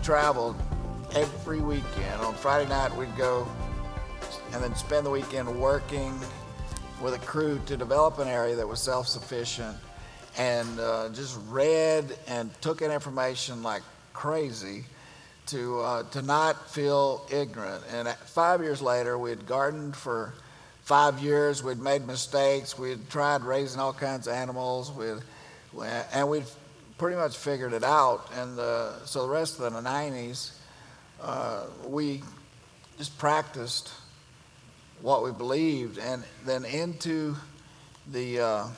traveled every weekend. On Friday night, we'd go and then spend the weekend working with a crew to develop an area that was self-sufficient, and just read and took in information like crazy to not feel ignorant. And 5 years later, we had gardened for 5 years. We'd made mistakes. We'd tried raising all kinds of animals. And we'd pretty much figured it out. And so the rest of the 90s, we just practiced what we believed. And then into the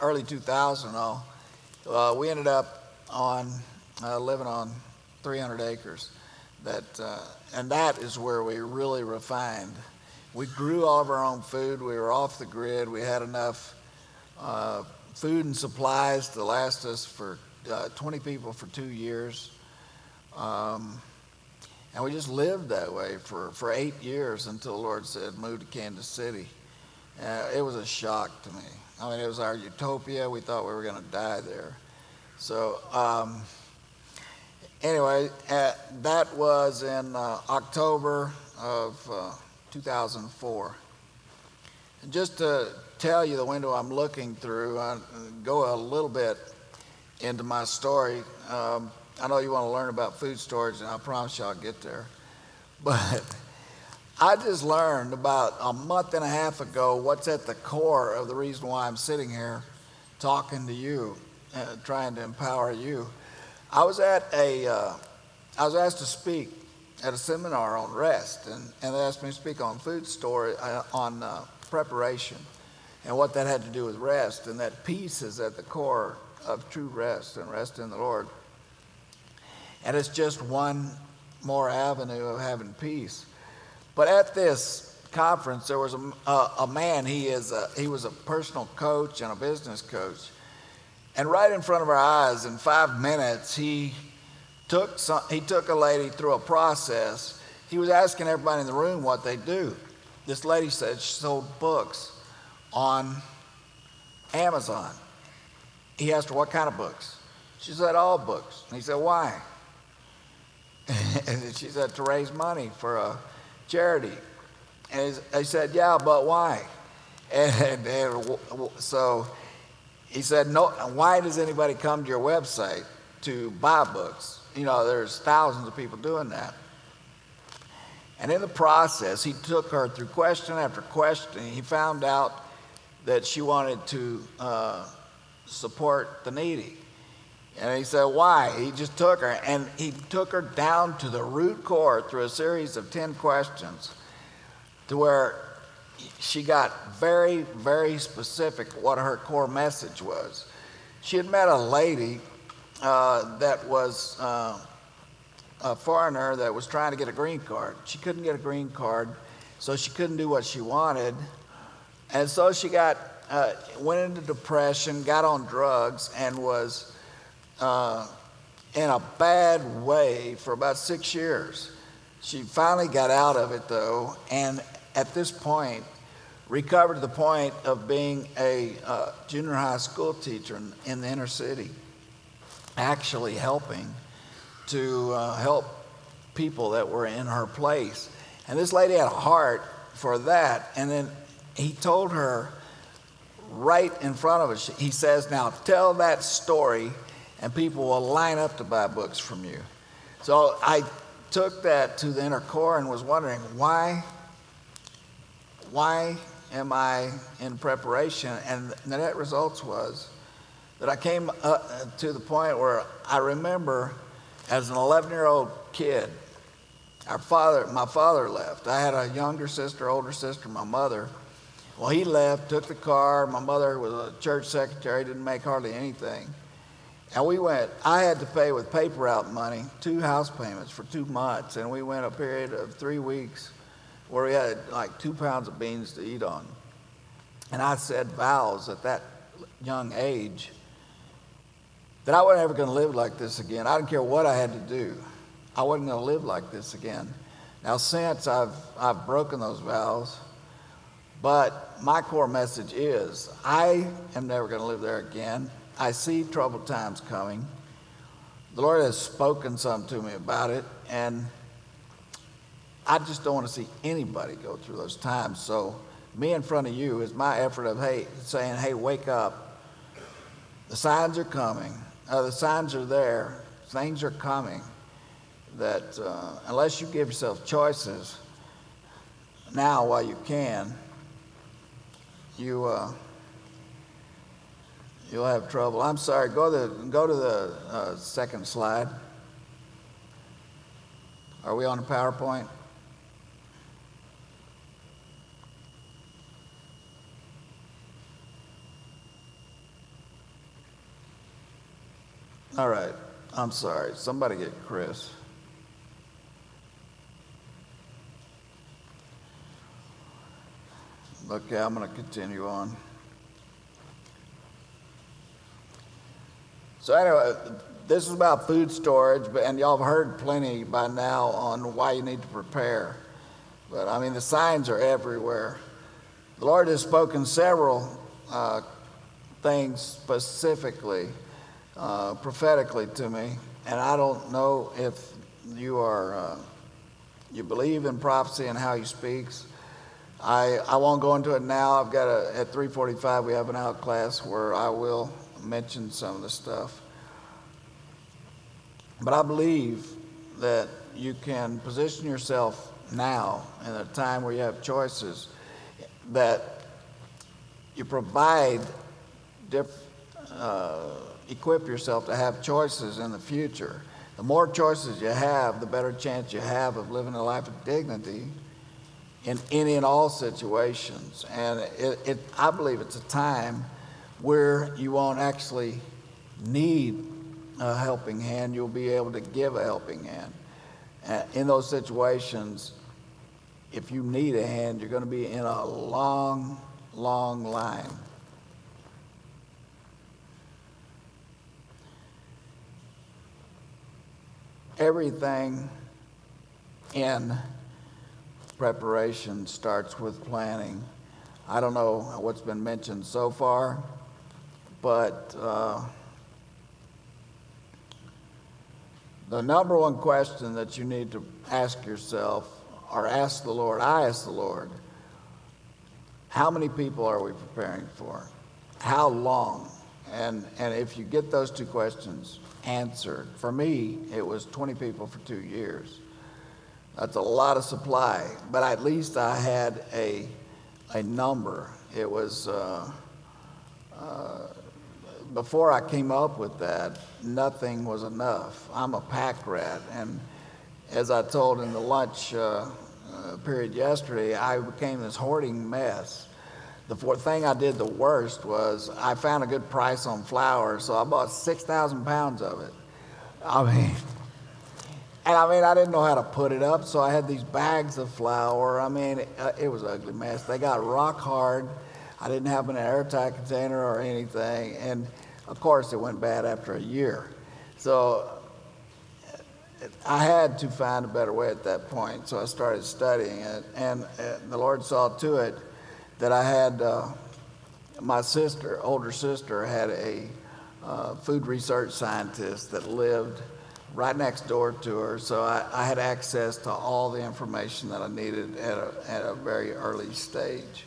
early 2000, we ended up living on 300 acres. And that is where we really refined. We grew all of our own food. We were off the grid. We had enough food and supplies to last us for 20 people for 2 years. And we just lived that way for 8 years until the Lord said, move to Kansas City. It was a shock to me. I mean, it was our utopia. We thought we were going to die there. So anyway, that was in October of 2004. And just to tell you the window I'm looking through, I go a little bit into my story. I know you want to learn about food storage, and I promise you I'll get there. But I just learned about a month and a half ago what's at the core of the reason why I'm sitting here talking to you, trying to empower you. I was asked to speak at a seminar on rest, and they asked me to speak on food storage, on preparation, and what that had to do with rest, and that peace is at the core of true rest and rest in the Lord. And it's just one more avenue of having peace. But at this conference, there was a man. He was a personal coach and a business coach. And right in front of our eyes, in 5 minutes, he took a lady through a process. He was asking everybody in the room what they do. This lady said she sold books on Amazon. He asked her what kind of books. She said all books. And he said, why? And she said, to raise money for a charity. And he said, yeah, but why? And so he said, no, why does anybody come to your website to buy books? You know, there's thousands of people doing that. And in the process, he took her through question after question. He found out that she wanted to support the needy. And he said, why? He just took her, and he took her down to the root core through a series of 10 questions to where she got very, very specific what her core message was. She had met a lady that was a foreigner that was trying to get a green card. She couldn't get a green card, so she couldn't do what she wanted. And so she went into depression, got on drugs, and was in a bad way for about 6 years. She finally got out of it, though, and at this point, recovered to the point of being a junior high school teacher in the inner city, actually helping to help people that were in her place. And this lady had a heart for that. And then he told her right in front of us, he says, now tell that story and people will line up to buy books from you. So I took that to the inner core and was wondering, why am I in preparation? And the net results was that I came to the point where I remember as an 11-year-old kid, my father left. I had a younger sister, older sister, my mother. Well, he left, took the car. My mother was a church secretary, didn't make hardly anything. And we went, I had to pay with paper route money, 2 house payments for 2 months. And we went a period of 3 weeks where we had like 2 pounds of beans to eat on. And I said vows at that young age that I wasn't ever going to live like this again. I didn't care what I had to do. I wasn't going to live like this again. Now, since I've broken those vows, but my core message is I am never going to live there again. I see troubled times coming. the Lord has spoken something to me about it, and I just don't want to see anybody go through those times. So me in front of you is my effort of, hey, saying, hey, wake up. The signs are coming. The signs are there. Things are coming that unless you give yourself choices now while you can, you'll have trouble. I'm sorry, go to the second slide. Are we on the PowerPoint? All right, I'm sorry. Somebody get Chris. Okay, I'm going to continue on. So anyway, this is about food storage, and y'all have heard plenty by now on why you need to prepare. But I mean, the signs are everywhere. The Lord has spoken several things specifically, prophetically to me, and I don't know if you are you believe in prophecy and how He speaks. I won't go into it now. I've got at 3:45 we have an out class where I will mention some of the stuff. But I believe that you can position yourself now in a time where you have choices, that you provide, equip yourself to have choices in the future. The more choices you have, the better chance you have of living a life of dignity in any and all situations. And I believe it's a time where you won't actually need a helping hand. You'll be able to give a helping hand. In those situations, if you need a hand, you're going to be in a long, long line. Everything in preparation starts with planning. I don't know what's been mentioned so far, but the number one question that you need to ask yourself, or ask the Lord, I ask the Lord, how many people are we preparing for? How long? And if you get those two questions answered, for me, it was 20 people for 2 years. That's a lot of supply, but at least I had a number. It was, before I came up with that, nothing was enough. I'm a pack rat, and as I told in the lunch period yesterday, I became this hoarding mess. The thing I did the worst was I found a good price on flour, so I bought 6,000 pounds of it. I didn't know how to put it up, so I had these bags of flour. It was an ugly mess. They got rock hard. I didn't have an airtight container or anything, and of course it went bad after a year. So I had to find a better way at that point, so I started studying it, and the Lord saw to it that I had, my sister, older sister, had a food research scientist that lived right next door to her, so I had access to all the information that I needed at a very early stage.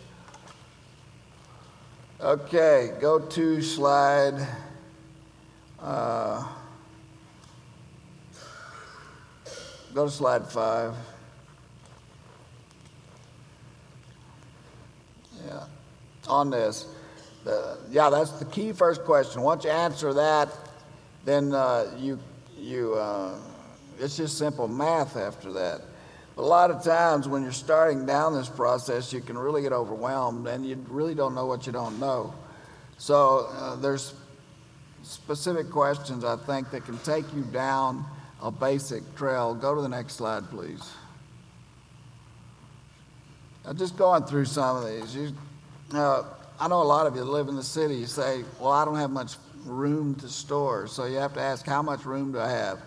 Okay, go to slide go to slide 5. Yeah, on this. That's the key first question. Once you answer that, then it's just simple math after that. But a lot of times when you're starting down this process, you can really get overwhelmed, and you really don't know what you don't know. So there's specific questions, I think, that can take you down a basic trail. Go to the next slide, please. Now, just going through some of these. I know a lot of you live in the city. You say, well, I don't have much room to store. So you have to ask, how much room do I have?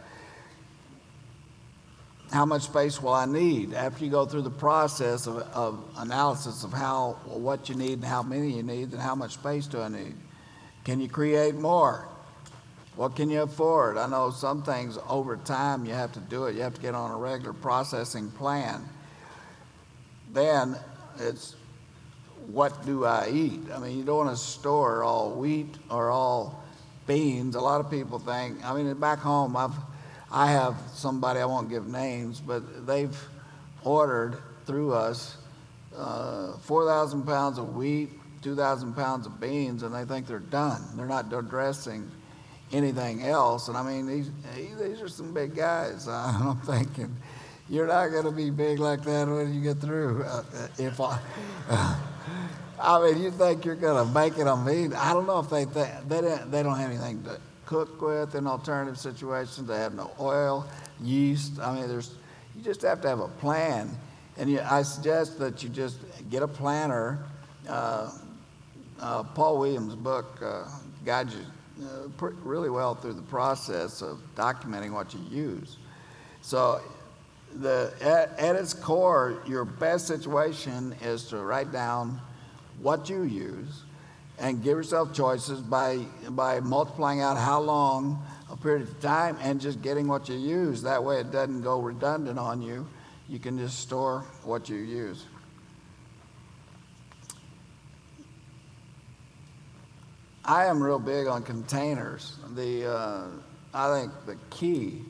How much space will I need? After you go through the process of analysis of what you need and how many you need, then how much space do I need? Can you create more? What can you afford? I know some things over time you have to do it. You have to get on a regular processing plan. Then it's, what do I eat? I mean, you don't want to store all wheat or all beans. A lot of people think, I mean, back home, I have somebody, I won't give names, but they've ordered through us 4,000 pounds of wheat, 2,000 pounds of beans, and they think they're done. They're not addressing anything else. And I mean, these are some big guys. I'm thinking, you're not going to be big like that when you get through. I mean, you think you're going to make it on meat? I don't know if they don't have anything to cook with in alternative situations. They have no oil, yeast. I mean, you just have to have a plan. And I suggest that you just get a planner. Paul Williams' book guides you really well through the process of documenting what you use. So at its core, your best situation is to write down what you use and give yourself choices by multiplying out how long a period of time and just getting what you use. That way it doesn't go redundant on you. You can just store what you use. I am real big on containers. I think the key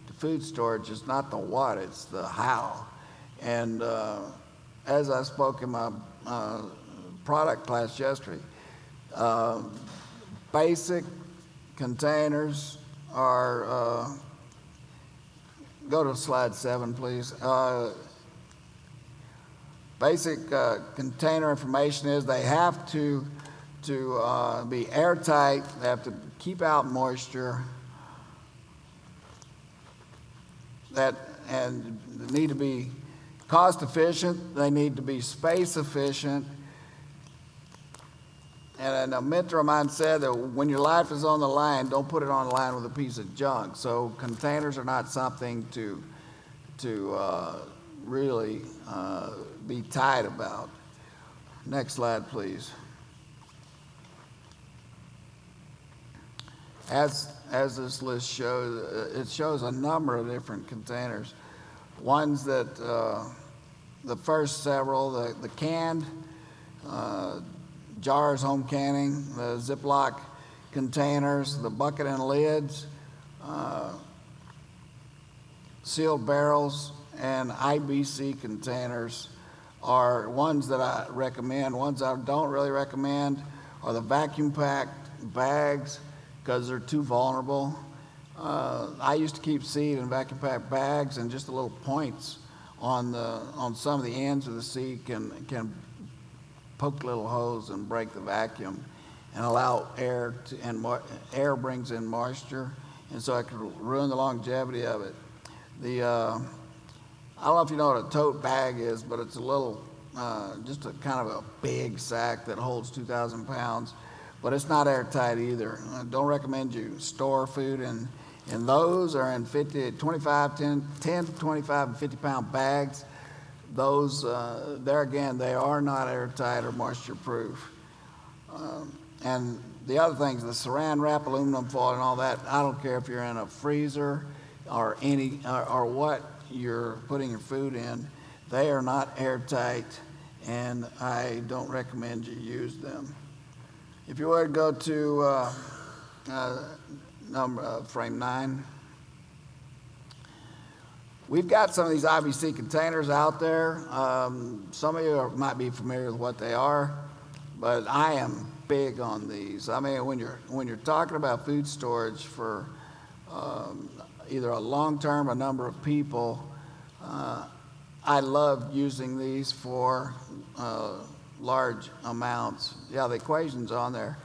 to food storage is not the what, it's the how. And as I spoke in my product class yesterday, basic containers are, go to slide 7, please. Basic container information is they have to be airtight, they have to keep out moisture, and need to be cost efficient, they need to be space efficient. And a mentor of mine said that when your life is on the line, don't put it on the line with a piece of junk. So containers are not something to really be tight about. Next slide, please. As this list shows, it shows a number of different containers. Ones that, the first several, the canned, jars, home canning, the Ziploc containers, the bucket and lids, sealed barrels, and IBC containers are ones that I recommend. Ones I don't really recommend are the vacuum packed bags because they're too vulnerable. I used to keep seed in vacuum packed bags, and just the little points on some of the ends of the seed can poke little holes and break the vacuum and allow air air brings in moisture, and so it could ruin the longevity of it. I don't know if you know what a tote bag is, but it's a little, just a kind of a big sack that holds 2,000 pounds, but it's not airtight either. I don't recommend you store food in those, or in 10 to 25 and 50 pound bags. Those, there again, they are not airtight or moisture proof. And the other things, the saran wrap, aluminum foil and all that, I don't care if you're in a freezer or or what you're putting your food in, they are not airtight, and I don't recommend you use them. If you were to go to frame 9, we've got some of these IBC containers out there. Some of you might be familiar with what they are, but I am big on these. I mean, when you're talking about food storage for either a long term, a number of people, I love using these for large amounts. Yeah, the equation's on there.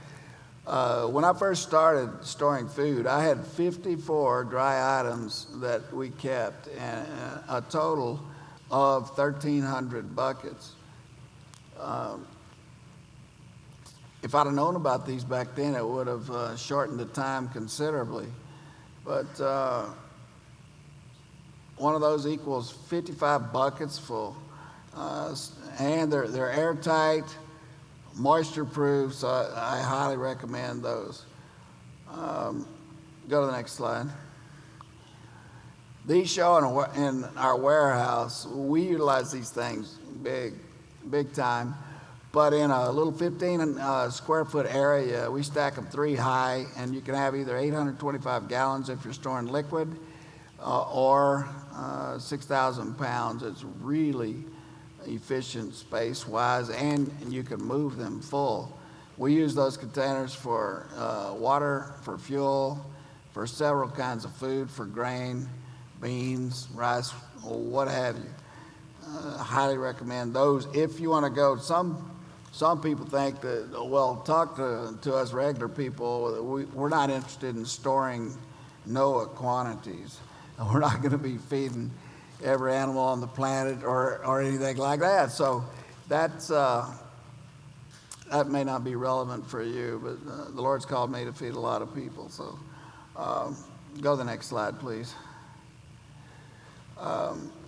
When I first started storing food, I had 54 dry items that we kept, and a total of 1,300 buckets. If I'd have known about these back then, it would have shortened the time considerably. But one of those equals 55 buckets full. And they're airtight, moisture proof, so I highly recommend those. Go to the next slide. These show in our warehouse. We utilize these things big time. But in a little 15 square foot area, we stack them 3 high, and you can have either 825 gallons if you're storing liquid, or 6,000 pounds. It's really efficient space-wise, and you can move them full. We use those containers for water, for fuel, for several kinds of food, for grain, beans, rice, what have you. Highly recommend those if you want to go. Some people think that, well, talk to us regular people. We're not interested in storing NOAA quantities. We're not going to be feeding every animal on the planet or anything like that. So that may not be relevant for you, but the Lord's called me to feed a lot of people. So go to the next slide, please.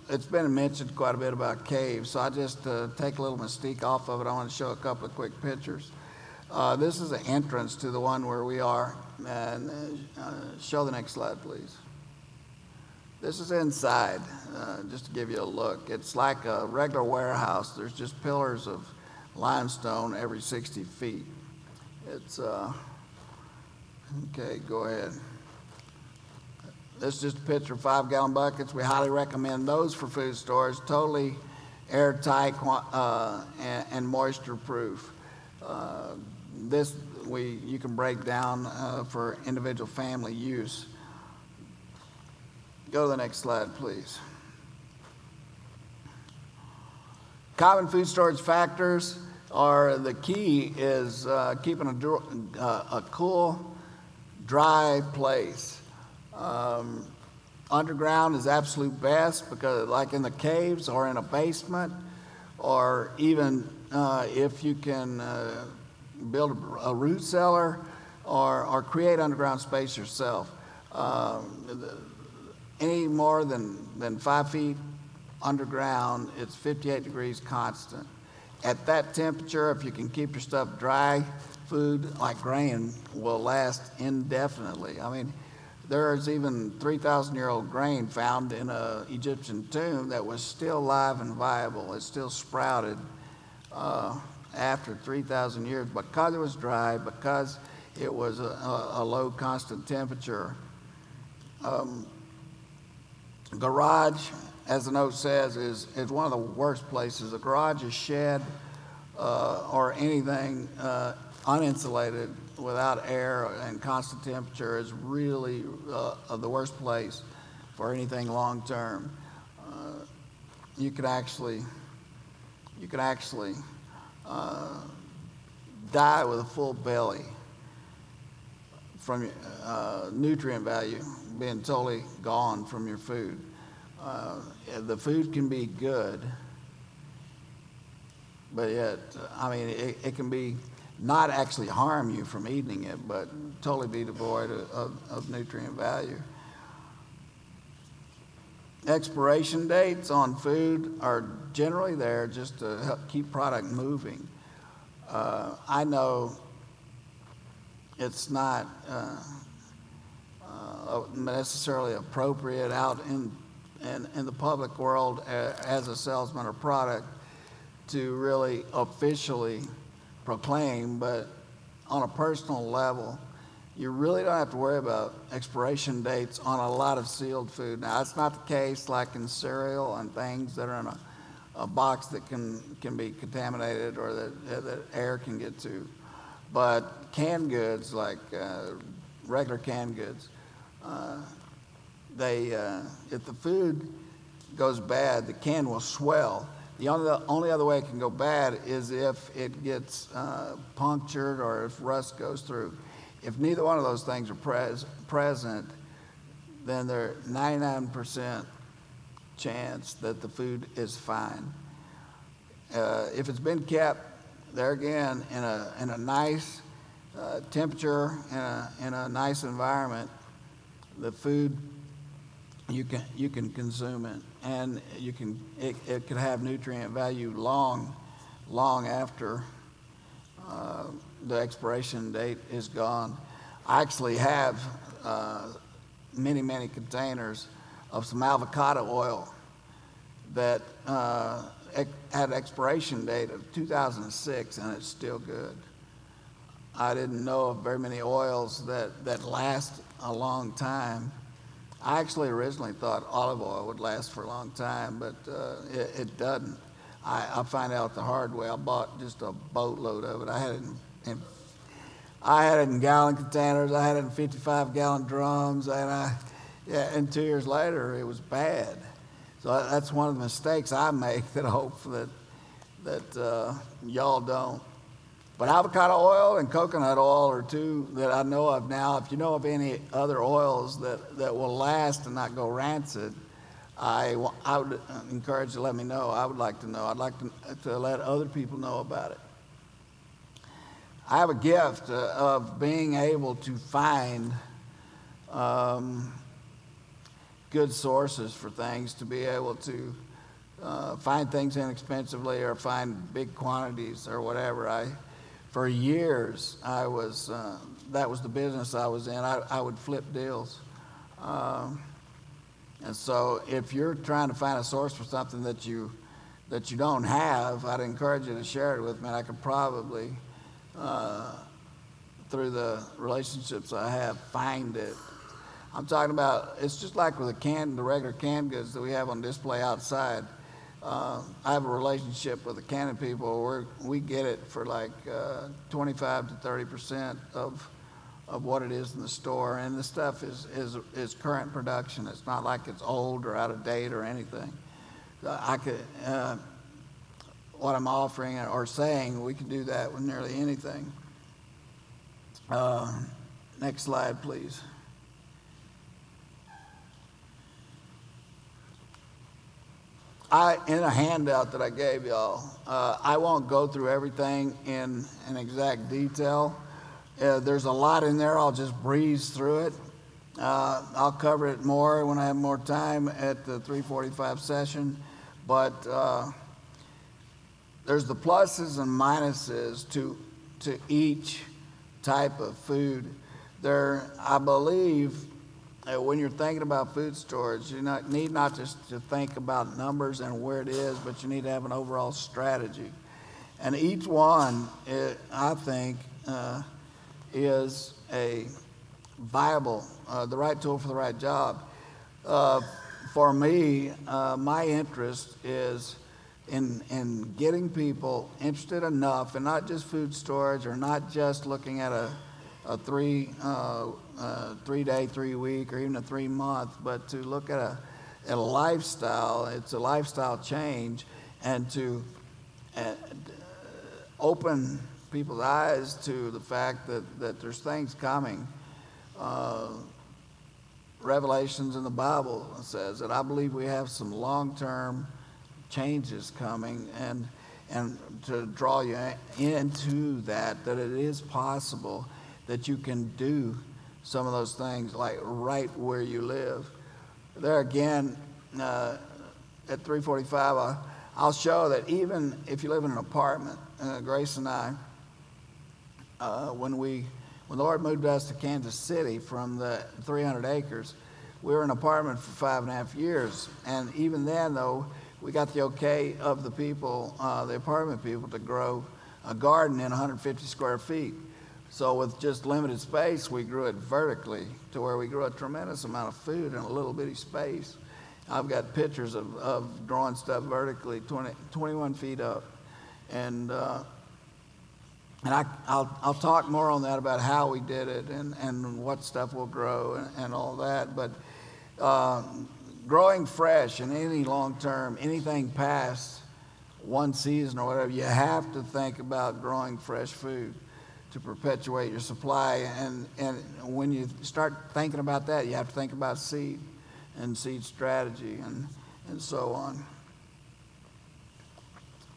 It's been mentioned quite a bit about caves, so I just take a little mystique off of it. I want to show a couple of quick pictures. This is an entrance to the one where we are, and show the next slide, please. This is inside, just to give you a look. It's like a regular warehouse. There's just pillars of limestone every 60 feet. It's, okay, go ahead. This is just a picture of 5-gallon buckets. We highly recommend those for food storage. Totally airtight and moisture proof. You can break down for individual family use. Go to the next slide, please. Common food storage factors are the key is keeping a cool, dry place. Underground is absolute best because, like in the caves or in a basement, or even if you can build a root cellar or create underground space yourself. Any more than 5 feet underground, it's 58 degrees constant. At that temperature, if you can keep your stuff dry, food like grain will last indefinitely. I mean, there's even 3,000-year-old grain found in an Egyptian tomb that was still live and viable. It still sprouted after 3,000 years because it was dry, because it was a low constant temperature. Garage, as the note says, is one of the worst places. A garage is shed or anything uninsulated without air and constant temperature is really the worst place for anything long term. You could actually die with a full belly from nutrient value being totally gone from your food. The food can be good, but yet, I mean, it can be not actually harm you from eating it, but totally be devoid of nutrient value. Expiration dates on food are generally there just to help keep product moving. I know it's not necessarily appropriate out in the public world as a salesman or product to really officially proclaim, but on a personal level, you really don't have to worry about expiration dates on a lot of sealed food. Now, that's not the case like in cereal and things that are in a box that can be contaminated or that air can get to. But canned goods, like regular canned goods, if the food goes bad, the can will swell. The only other way it can go bad is if it gets punctured or if rust goes through. If neither one of those things are present, then there's 99% chance that the food is fine. If it's been kept there again in a nice temperature, in a nice environment, the food you can consume it, and it can have nutrient value long after the expiration date is gone. I actually have many containers of some avocado oil that had an expiration date of 2006, and it's still good. I didn't know of very many oils that last a long time. I actually originally thought olive oil would last for a long time, but it doesn't. I find out the hard way. I bought just a boatload of it. I had it in gallon containers. I had it in 55-gallon drums, and 2 years later, it was bad. So that's one of the mistakes I make that I hope that y'all don't. But avocado oil and coconut oil are two that I know of now. If you know of any other oils that will last and not go rancid, I would encourage you to let me know. I would like to know. I'd like to let other people know about it. I have a gift of being able to find good sources for things, to be able to find things inexpensively or find big quantities or whatever. For years, that was the business I was in. I would flip deals. And so if you're trying to find a source for something that you don't have, I'd encourage you to share it with me. And I could probably, through the relationships I have, find it. I'm talking about, it's just like with the regular canned goods that we have on display outside. I have a relationship with the canning people where we get it for like 25 to 30% of what it is in the store, and the stuff is current production. It's not like it's old or out of date or anything. I could, what I'm offering or saying, we can do that with nearly anything. Next slide, please. In a handout that I gave y'all, I won't go through everything in exact detail. There's a lot in there. I'll just breeze through it. I'll cover it more when I have more time at the 3:45 session. But there's the pluses and minuses to each type of food. I believe, when you're thinking about food storage, you need not just to think about numbers and where it is, but you need to have an overall strategy. And each one, I think, is a viable, the right tool for the right job. For me, my interest is in getting people interested enough in not just food storage or not just looking at a 3-day, 3-week, or even a 3-month, but to look at a lifestyle. It's a lifestyle change, and to open people's eyes to the fact that there's things coming. Revelations in the Bible says that I believe we have some long-term changes coming, and to draw you into that it is possible that you can do some of those things like right where you live. There again, at 3:45, I'll show that even if you live in an apartment, Grace and I, when the Lord moved us to Kansas City from the 300 acres, we were in an apartment for 5.5 years. And even then, though, we got the okay of the people, the apartment people, to grow a garden in 150 square feet. So with just limited space, we grew it vertically to where we grew a tremendous amount of food in a little bitty space. I've got pictures of growing stuff vertically, 21 feet up. And I'll talk more on that about how we did it and what stuff will grow and all that. But growing fresh in any long term, anything past one season or whatever, you have to think about growing fresh food to perpetuate your supply. And when you start thinking about that, you have to think about seed and seed strategy and so on.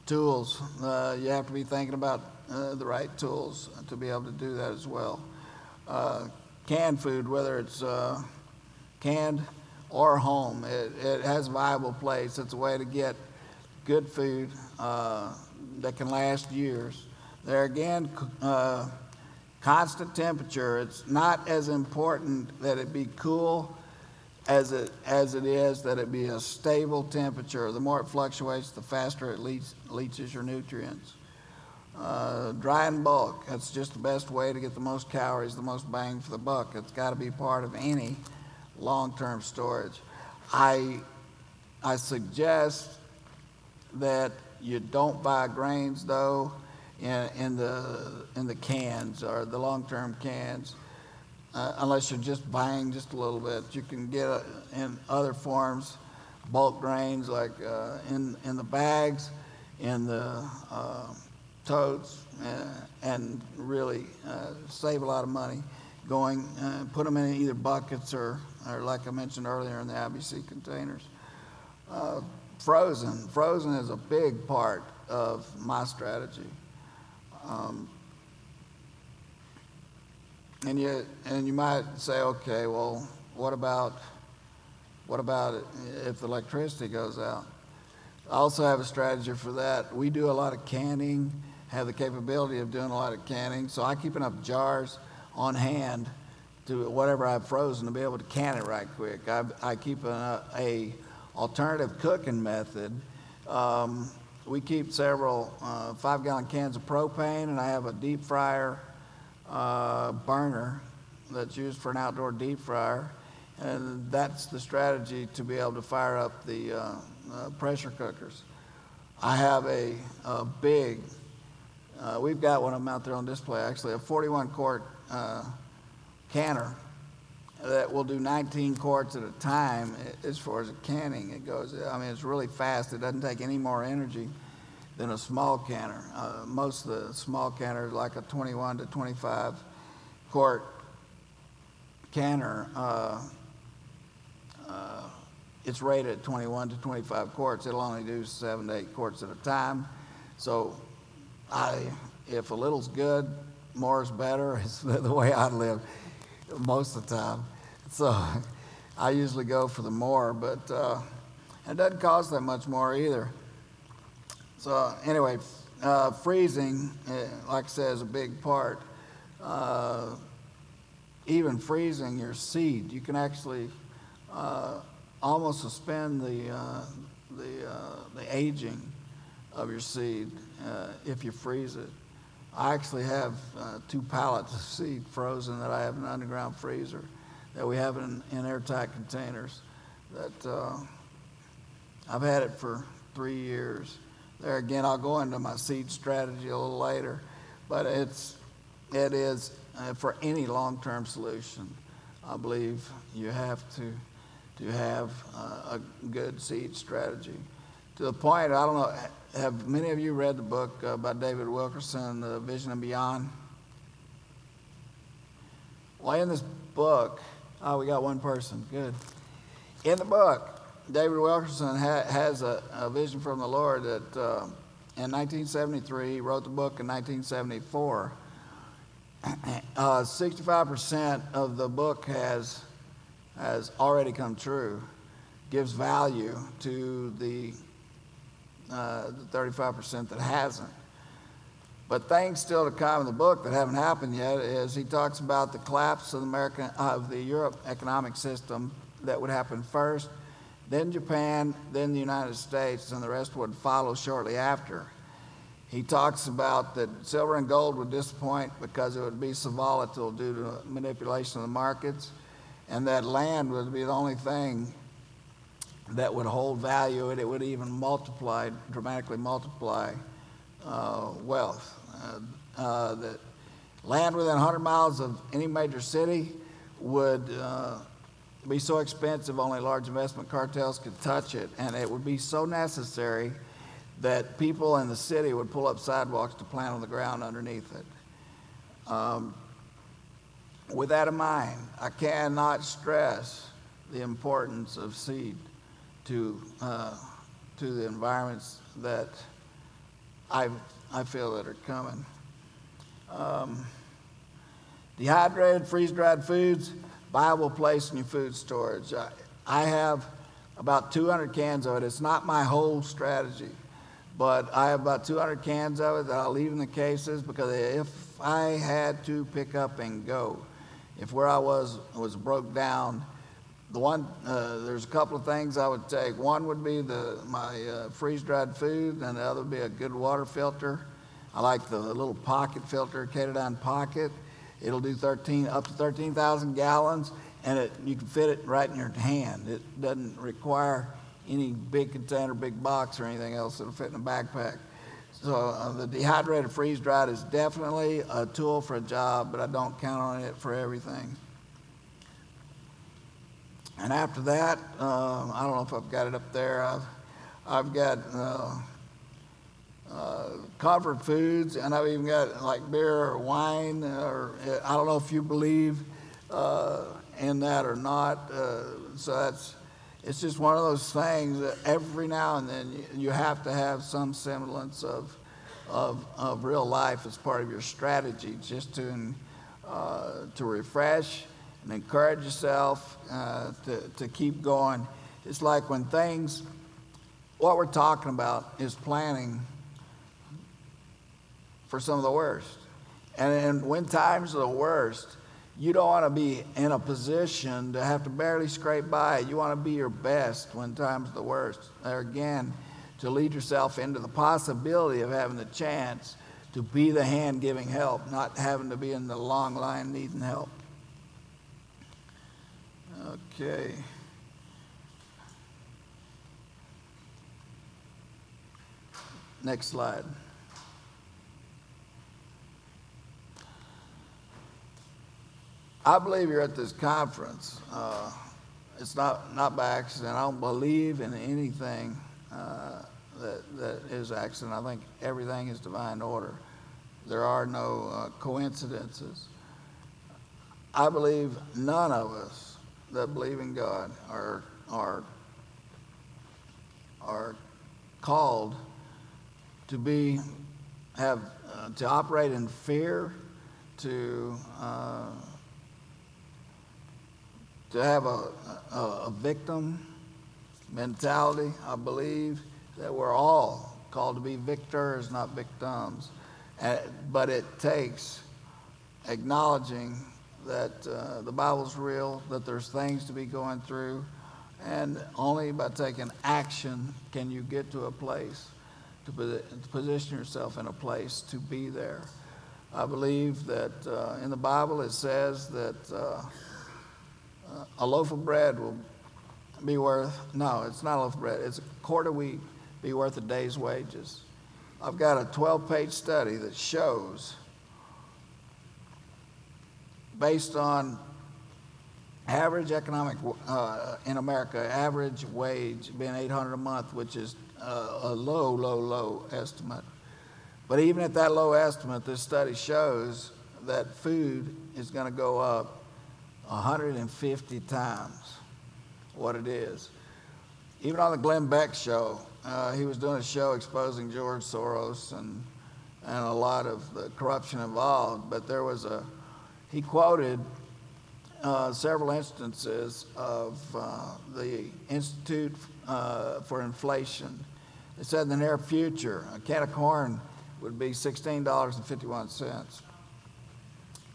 Tools, you have to be thinking about the right tools to be able to do that as well. Canned food, whether it's canned or home, it has a viable place. It's a way to get good food that can last years. There again, constant temperature. It's not as important that it be cool as it is that it be a stable temperature. The more it fluctuates, the faster it leaches your nutrients. Dry and bulk, that's just the best way to get the most calories, the most bang for the buck. It's got to be part of any long-term storage. I suggest that you don't buy grains, though, in the cans or the long-term cans, unless you're just buying just a little bit. You can get in other forms, bulk grains like in the bags, in the totes, and really save a lot of money. Put them in either buckets or like I mentioned earlier, in the IBC containers. Frozen is a big part of my strategy. And you might say, okay, well, what about if the electricity goes out? I also have a strategy for that. We do a lot of canning, have the capability of doing a lot of canning, so I keep enough jars on hand to whatever I've frozen to be able to can it right quick. I keep a alternative cooking method. We keep several 5-gallon cans of propane, and I have a deep fryer burner that's used for an outdoor deep fryer, and that's the strategy to be able to fire up the pressure cookers. I have a big, we've got one of them out there on display actually, a 41-quart canner that will do 19 quarts at a time as far as canning it goes. I mean, it's really fast. It doesn't take any more energy than a small canner. Most of the small canners, like a 21 to 25 quart canner, it's rated at 21 to 25 quarts. It'll only do 7 to 8 quarts at a time. So if a little's good, more is better. It's the way I live most of the time. So I usually go for the more, but it doesn't cost that much more either. So anyway, freezing, like I said, is a big part. Even freezing your seed, you can actually almost suspend the aging of your seed if you freeze it. I actually have 2 pallets of seed frozen that I have in an underground freezer that we have in airtight containers that I've had it for 3 years. There again, I'll go into my seed strategy a little later, but it is for any long-term solution. I believe you have to have a good seed strategy. To the point, I don't know, have many of you read the book by David Wilkerson, The Vision and Beyond? Well, in this book, we got one person, good. In the book, David Wilkerson has a vision from the Lord that in 1973, he wrote the book in 1974. 65% of the book has already come true, gives value to the 35% that hasn't. But things still to come in the book that haven't happened yet is he talks about the collapse of the Europe economic system that would happen first, then Japan, then the United States, and the rest would follow shortly after. He talks about that silver and gold would disappoint because it would be so volatile due to manipulation of the markets, and that land would be the only thing that would hold value, and it would even dramatically multiply wealth. That land within 100 miles of any major city would be so expensive only large investment cartels could touch it, and it would be so necessary that people in the city would pull up sidewalks to plant on the ground underneath it. With that in mind, I cannot stress the importance of seed to the environments that I feel that are coming. Dehydrated, freeze-dried foods, viable place in your food storage. I have about 200 cans of it. It's not my whole strategy, but I have about 200 cans of it that I'll leave in the cases, because if I had to pick up and go, if where I was broke down, there's a couple of things I would take. One would be my freeze-dried food, and the other would be a good water filter. I like the little pocket filter, Katadyn Pocket. It'll do up to 13,000 gallons, and you can fit it right in your hand. It doesn't require any big container, big box, or anything else. It'll fit in a backpack. So the dehydrated freeze-dried is definitely a tool for a job, but I don't count on it for everything. And after that, I don't know if I've got it up there. I've got comfort foods, and I've even got like beer or wine, or I don't know if you believe in that or not. So it's just one of those things that every now and then you have to have some semblance of real life as part of your strategy, just to refresh and encourage yourself to keep going. It's like what we're talking about is planning for some of the worst. And when times are the worst, you don't want to be in a position to have to barely scrape by. You want to be your best when times are the worst. There again, to lead yourself into the possibility of having the chance to be the hand giving help, not having to be in the long line needing help. Okay. Next slide. I believe you're at this conference. It's not by accident. I don't believe in anything that is accident. I think everything is divine order. There are no coincidences. I believe none of us that believe in God are called to operate in fear, to have a victim mentality. I believe that we're all called to be victors, not victims. But it takes acknowledging that the Bible's real, that there's things to be going through, and only by taking action can you get to a place, to position yourself in a place to be there. I believe that in the Bible it says that a loaf of bread will be worth, no, it's not a loaf of bread, it's a quart of wheat be worth a day's wages. I've got a 12-page study that shows, based on average economic, in America, average wage being $800 a month, which is a low estimate. But even at that low estimate, this study shows that food is going to go up 150 times what it is. Even on the Glenn Beck show, he was doing a show exposing George Soros and a lot of the corruption involved, but he quoted several instances of the Institute for Inflation. It said in the near future, a can of corn would be $16.51.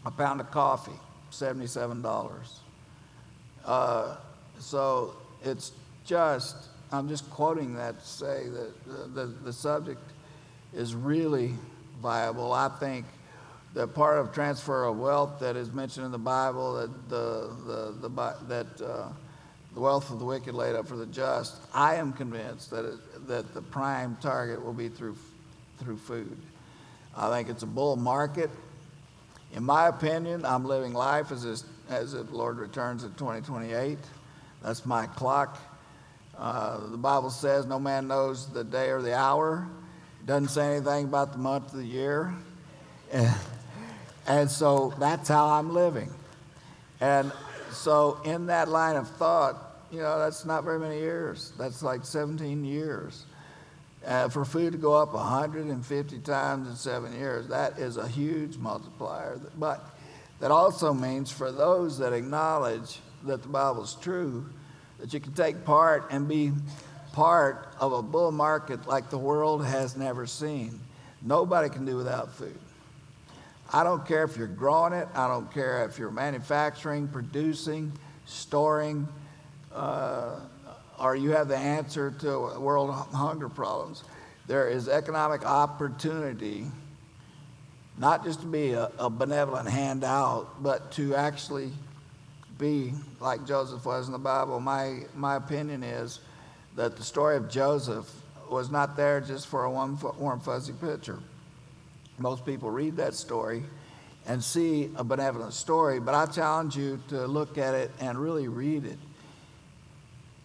A pound of coffee, $77. So it's just, I'm just quoting that to say that the subject is really viable. I think that part of transfer of wealth that is mentioned in the Bible, that the wealth of the wicked laid up for the just, I am convinced that the prime target will be through food. I think it's a bull market. In my opinion, I'm living life as if the Lord returns in 2028. That's my clock. The Bible says no man knows the day or the hour. It doesn't say anything about the month of the year. And so that's how I'm living. And so in that line of thought, that's not very many years. That's like 17 years. For food to go up 150 times in 7 years, that is a huge multiplier. But that also means for those that acknowledge that the Bible's true, that you can take part and be part of a bull market like the world has never seen. Nobody can do without food. I don't care if you're growing it. I don't care if you're manufacturing, producing, storing, or you have the answer to world hunger problems. There is economic opportunity, not just to be a benevolent handout, but to actually be like Joseph was in the Bible. My opinion is that the story of Joseph was not there just for a warm, fuzzy picture. Most people read that story and see a benevolent story, but I challenge you to look at it and really read it.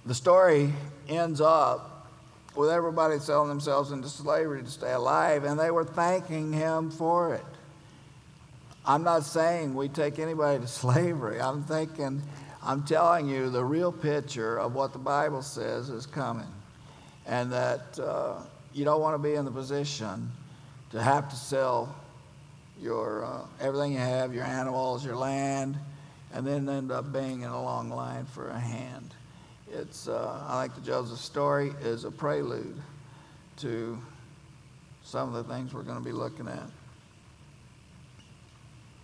The story ends up with everybody selling themselves into slavery to stay alive, and they were thanking him for it. I'm not saying we take anybody to slavery. I'm telling you the real picture of what the Bible says is coming, and that you don't want to be in the position to have to sell your everything you have, your animals, your land, and then end up being in a long line for a hand. I think the Joseph story is a prelude to some of the things we're going to be looking at.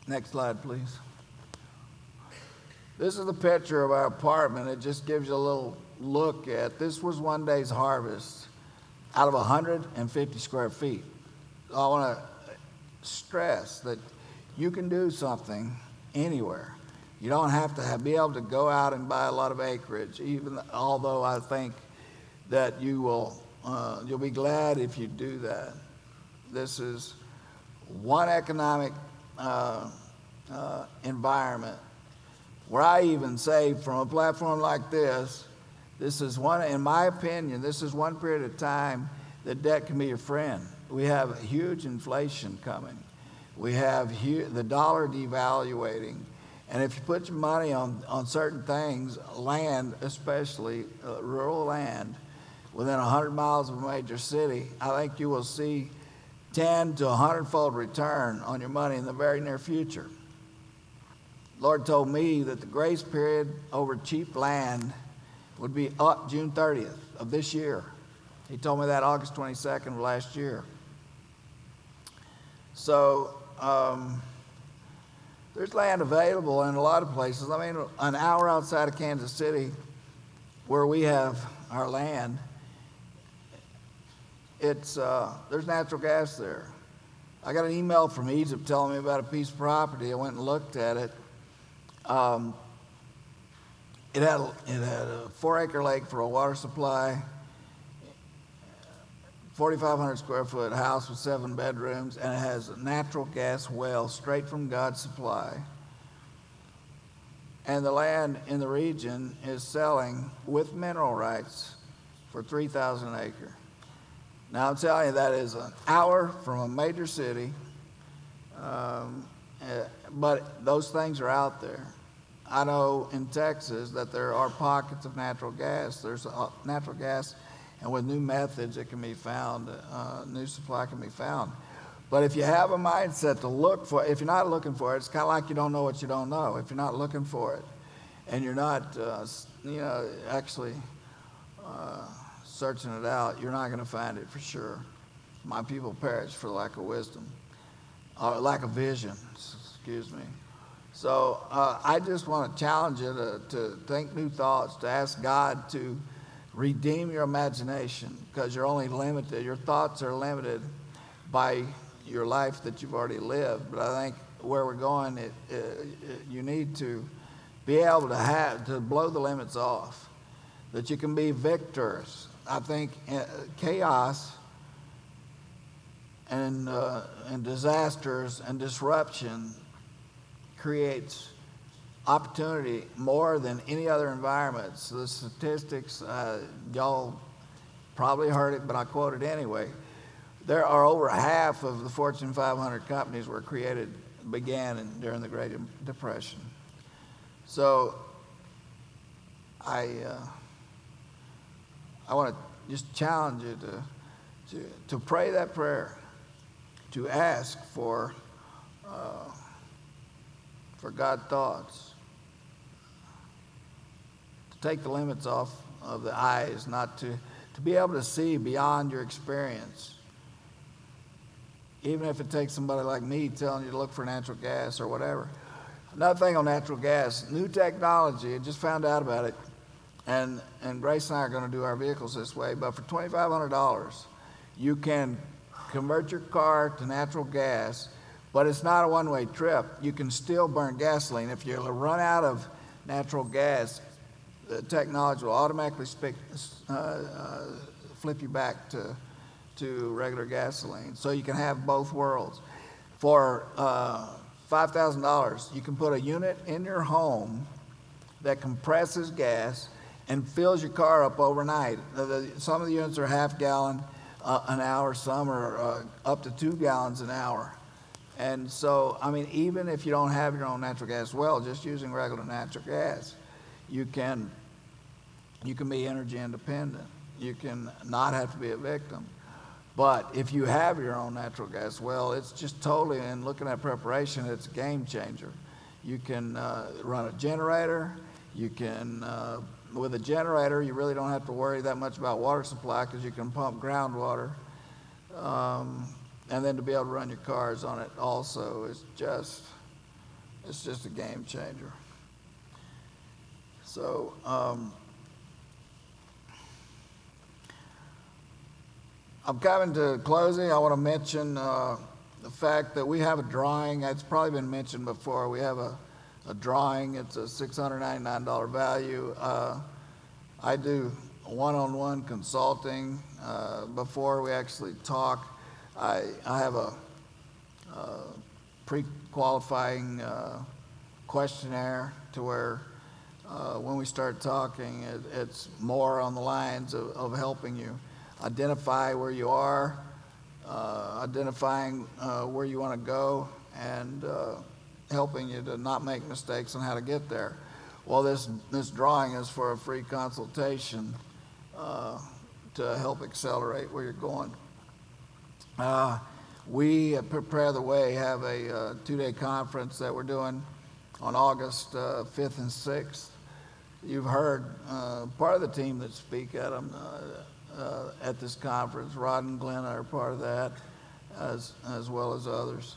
Next slide, please. This is the picture of our apartment. It just gives you a little look at, this was one day's harvest out of 150 square feet. I want to stress that you can do something anywhere. You don't have to be able to go out and buy a lot of acreage, even although I think that you'll be glad if you do that. This is one economic environment where I even say from a platform like this is one, in my opinion, this is one period of time that debt can be your friend. We have huge inflation coming. We have the dollar devaluating. And if you put your money on certain things, land, especially rural land, within 100 miles of a major city, I think you will see 10 to 100-fold return on your money in the very near future. Lord told me that the grace period over cheap land would be up June 30th of this year. He told me that August 22nd of last year. So there's land available in a lot of places. I mean, an hour outside of Kansas City, where we have our land, there's natural gas there. I got an email from Egypt telling me about a piece of property. I went and looked at it. It had a 4-acre lake for a water supply, 4,500 square foot house with 7 bedrooms, and it has a natural gas well straight from God's supply. And the land in the region is selling with mineral rights for $3,000 an acre. Now I'm telling you, that is an hour from a major city, but those things are out there. I know in Texas that there are pockets of natural gas. There's natural gas, and with new methods it can be found, new supply can be found. But if you have a mindset to look for, if you're not looking for it, it's kind of like you don't know what you don't know. If you're not looking for it, and you're not, actually searching it out, you're not going to find it for sure. My people perish for lack of wisdom, or lack of vision, excuse me. So I just want to challenge you to think new thoughts, to ask God to redeem your imagination, because you're only limited. Your thoughts are limited by your life that you've already lived. But I think where we're going, you need to be able to blow the limits off, that you can be victors. I think chaos and disasters and disruption creates opportunity more than any other environment. So the statistics, y'all probably heard it, but I quote it anyway. There are over half of the Fortune 500 companies began during the Great Depression. So I want to just challenge you to pray that prayer, to ask for God thoughts, to take the limits off of the eyes, not to to be able to see beyond your experience. Even if it takes somebody like me telling you to look for natural gas or whatever. Another thing on natural gas, new technology, I just found out about it, and Grace and I are going to do our vehicles this way, but for $2,500, you can convert your car to natural gas, but it's not a one-way trip. You can still burn gasoline. If you run out of natural gas, the technology will automatically flip you back to regular gasoline. So you can have both worlds. For $5,000, you can put a unit in your home that compresses gas and fills your car up overnight. Some of the units are half gallon an hour, some are up to 2 gallons an hour. And so, I mean, even if you don't have your own natural gas well, just using regular natural gas, you can be energy independent. You can not have to be a victim. But if you have your own natural gas well, it's just totally, and looking at preparation, it's a game changer. You can run a generator. You can, with a generator, you really don't have to worry that much about water supply because you can pump groundwater. And then to be able to run your cars on it also is just a game changer. So, I'm coming to closing. I want to mention the fact that we have a drawing. It's probably been mentioned before. We have a drawing. It's a $699 value. I do one-on-one consulting before we actually talk. I have a pre-qualifying questionnaire to where when we start talking, it's more on the lines of helping you identify where you are, identifying where you want to go, and helping you to not make mistakes on how to get there. Well, this drawing is for a free consultation to help accelerate where you're going. We at Prepare the Way have a 2-day conference that we're doing on August 5th and 6th. You've heard part of the team that speak at them at this conference. Rod and Glenn are part of that, as well as others.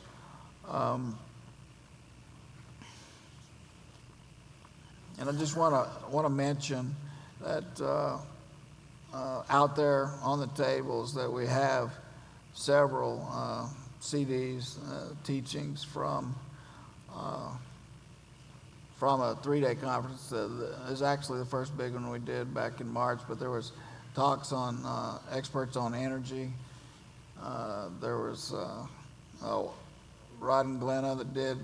And I just want to mention that out there on the tables that we have several CDs, teachings from a 3-day conference. Is actually the first big one we did back in March, but there was talks on experts on energy. There was Rod and Glenna that did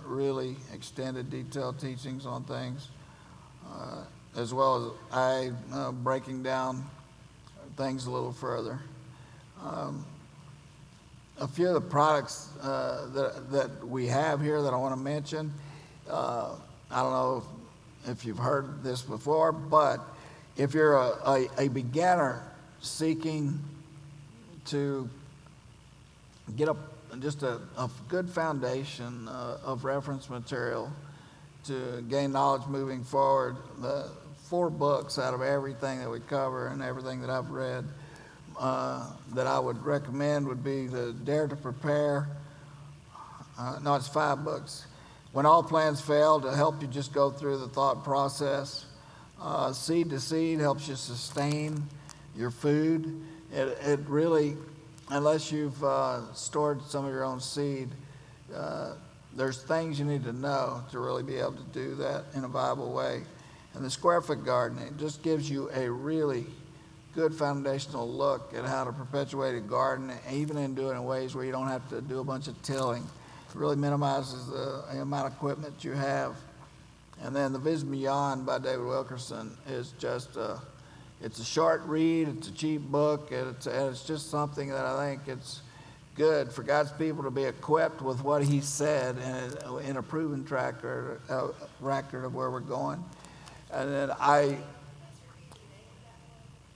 really extended, detailed teachings on things, as well as I breaking down things a little further. A few of the products that we have here that I want to mention, I don't know if you've heard this before, but if you're a beginner seeking to get just a good foundation of reference material to gain knowledge moving forward, the 4 books out of everything that we cover and everything that I've read that I would recommend would be the Dare to Prepare. No, it's 5 books. When All Plans Fail, to help you just go through the thought process. Seed to Seed helps you sustain your food. It really, unless you've stored some of your own seed, there's things you need to know to really be able to do that in a viable way. And the Square Foot Gardening just gives you a really good foundational look at how to perpetuate a garden, even in doing it in ways where you don't have to do a bunch of tilling. It really minimizes the amount of equipment you have. And then The Vision Beyond by David Wilkerson is just it's a short read, it's a cheap book, and it's just something that I think it's good for God's people to be equipped with what He said and in a proven track record of where we're going. And then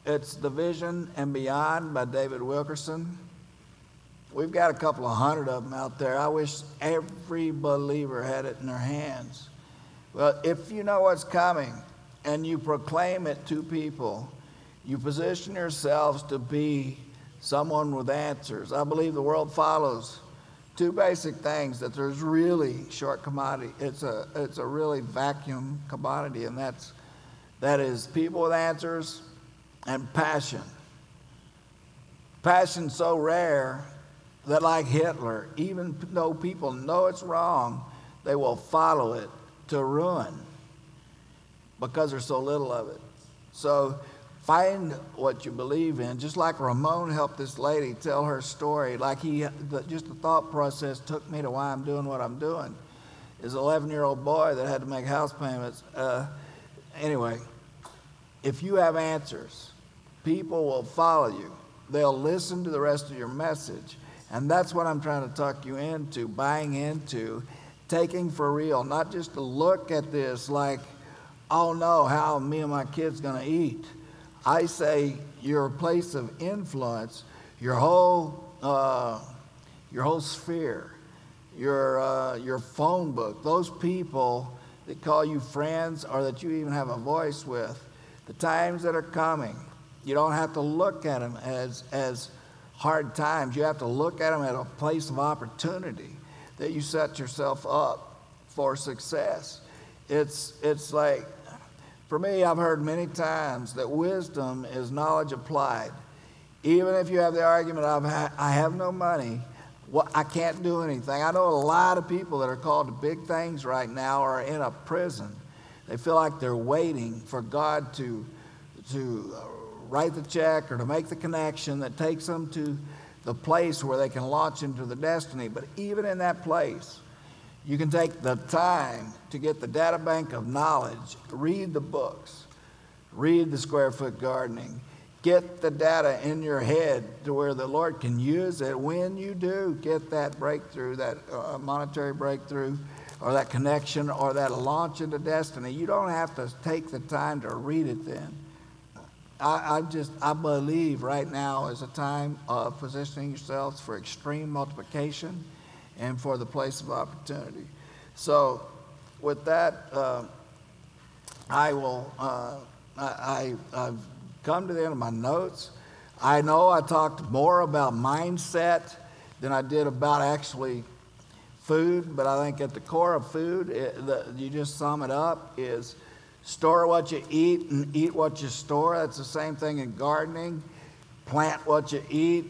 it's The Vision and Beyond by David Wilkerson. We've got a couple of hundred of them out there. I wish every believer had it in their hands. Well, if you know what's coming and you proclaim it to people, You position yourselves to be someone with answers. I believe the world follows two basic things, that there's really short commodity. It's a really vacuum commodity, and that is people with answers and passion. Passion so rare that, like Hitler, even though people know it's wrong, they will follow it to ruin because there's so little of it. So find what you believe in. Just like Ramon helped this lady tell her story, like just the thought process took me to why I'm doing what I'm doing. Is an 11-year-old boy that had to make house payments. Anyway, if you have answers, people will follow you. They'll listen to the rest of your message. And that's what I'm trying to talk you into, buying into, taking for real, not just to look at this like, oh no, how me and my kids gonna eat. I say your place of influence, your whole sphere, your phone book, those people that call you friends or that you even have a voice with, the times that are coming, you don't have to look at them as hard times. You have to look at them at a place of opportunity that you set yourself up for success. It's like, for me, I've heard many times that wisdom is knowledge applied. Even if you have the argument of, I have no money, well, I can't do anything. I know a lot of people that are called to big things right now are in a prison. They feel like they're waiting for God to write the check or to make the connection that takes them to the place where they can launch into the destiny. But even in that place, you can take the time to get the data bank of knowledge, read the books, read the Square Foot Gardening, get the data in your head to where the Lord can use it. When you do get that breakthrough, that monetary breakthrough, or that connection, or that launch into destiny, you don't have to take the time to read it then. I believe right now is a time of positioning yourselves for extreme multiplication and for the place of opportunity. So with that, I've come to the end of my notes. I know I talked more about mindset than I did about actually food, but I think at the core of food, you just sum it up, is store what you eat and eat what you store. That's the same thing in gardening. Plant what you eat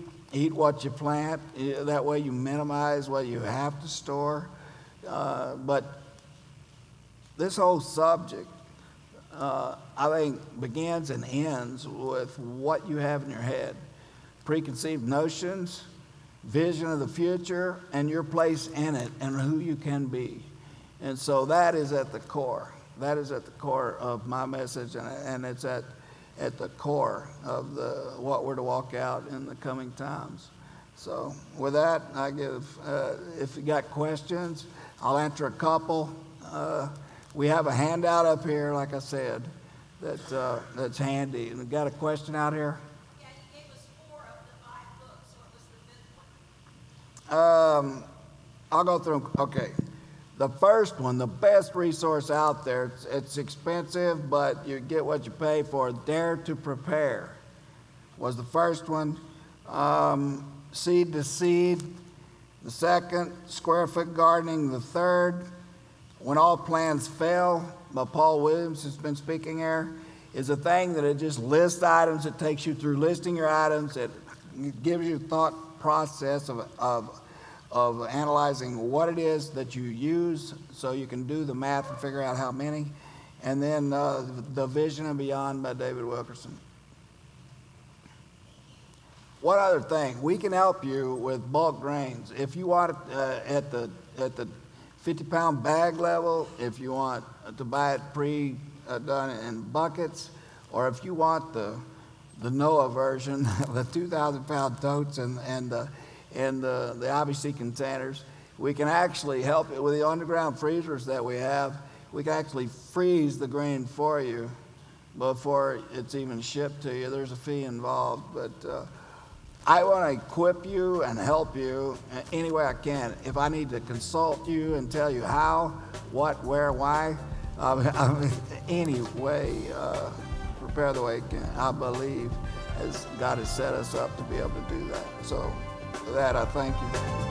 what you plant. That way you minimize what you have to store. But this whole subject, I think, begins and ends with what you have in your head. Preconceived notions, vision of the future, and your place in it and who you can be. And so that is at the core. That is at the core of my message, and it's at the core of what we're to walk out in the coming times. So with that, I give, if you got questions, I'll answer a couple. We have a handout up here, like I said, that's handy. And we got a question out here? Yeah, you gave us 4 of the 5 books. What was the 5th one? I'll go through them. Okay. The first one, the best resource out there, it's expensive, but you get what you pay for. Dare to Prepare was the first one. Seed to Seed, the second. Square Foot Gardening, the third. When All Plans Fail, by Paul Williams, who's been speaking here, is a thing that it just lists items. It takes you through listing your items. It gives you thought process of analyzing what it is that you use so you can do the math and figure out how many. And then The Vision and Beyond by David Wilkerson. One other thing, we can help you with bulk grains. If you want it at the 50-pound bag level, if you want to buy it pre-done in buckets, or if you want the Noah version, the 2,000-pound totes and the IBC containers, we can actually help it with the underground freezers that we have. We can actually freeze the grain for you before it's even shipped to you. There's a fee involved, but I want to equip you and help you any way I can. If I need to consult you and tell you how, what, where, why, any way, prepare the way, I believe, as God has set us up to be able to do that. So for that, I thank you.